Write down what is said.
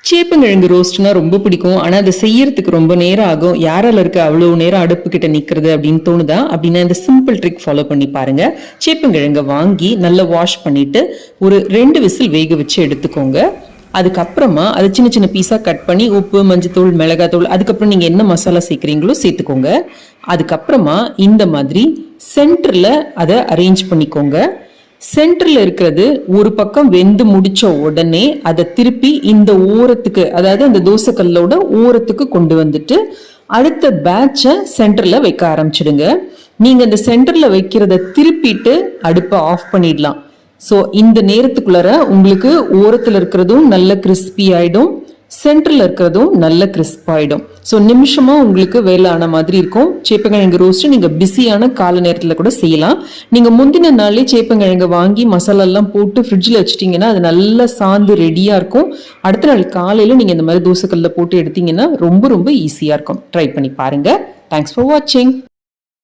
சேப்பங்கிழங்கு ரோஸ்ட்னா ரொம்ப பிடிக்கும். ஆனா அதை செய்யறதுக்கு ரொம்ப நேரம் ஆகும். யாரால இருக்க அவ்வளவு நேரம் அடுப்பு கிட்ட நிக்கிறது அப்படின்னு தோணுதா? அப்படின்னா இந்த சிம்பிள் ட்ரிக் ஃபாலோ பண்ணி பாருங்க. சேப்பங்கிழங்க வாங்கி நல்லா வாஷ் பண்ணிட்டு ஒரு 2 விசில் வேக வச்சு எடுத்துக்கோங்க. அதுக்கப்புறமா அதை சின்ன சின்ன பீஸா கட் பண்ணி உப்பு, மஞ்சத்தூள், மிளகாத்தூள், அதுக்கப்புறம் நீங்க என்ன மசாலா சேர்க்குறீங்களோ சேர்த்துக்கோங்க. அதுக்கப்புறமா இந்த மாதிரி சென்டர்ல அதை அரேஞ்ச் பண்ணிக்கோங்க. சென்டர்ல இருக்கிறது ஒரு பக்கம் வெந்து முடிச்ச உடனே அதை திருப்பி இந்த ஓரத்துக்கு, அதாவது அந்த தோசைக்கல்லோட ஓரத்துக்கு கொண்டு வந்துட்டு அடுத்த பேட்சை சென்டர்ல வைக்க ஆரம்பிச்சிடுங்க. நீங்க இந்த சென்டர்ல வைக்கிறத திருப்பிட்டு அடுப்பை ஆஃப் பண்ணிடலாம். ஸோ இந்த நேரத்துக்குள்ளார உங்களுக்கு ஓரத்தில் இருக்கிறதும் நல்ல கிறிஸ்பி ஆயிடும், சென்டர்ல இருக்கிறதும் நல்ல கிறிஸ்ப் ஆயிடும். ஸோ நிமிஷமா உங்களுக்கு வேலை ஆன மாதிரி இருக்கும். சேப்பங்கிழங்கு ரோஸ்ட் நீங்க பிஸியான கால நேரத்துல கூட செய்யலாம். நீங்க முந்தின நாளே சேப்பங்கிழங்கு வாங்கி மசாலா எல்லாம் போட்டு ஃப்ரிட்ஜில் வச்சுட்டீங்கன்னா அது நல்லா சாந்து ரெடியா இருக்கும். அடுத்த நாள் காலையில நீங்க இந்த மாதிரி தோசைக்கல்ல போட்டு எடுத்தீங்கன்னா ரொம்ப ரொம்ப ஈஸியா இருக்கும். ட்ரை பண்ணி பாருங்க. தேங்க்ஸ் ஃபார் வாட்சிங்.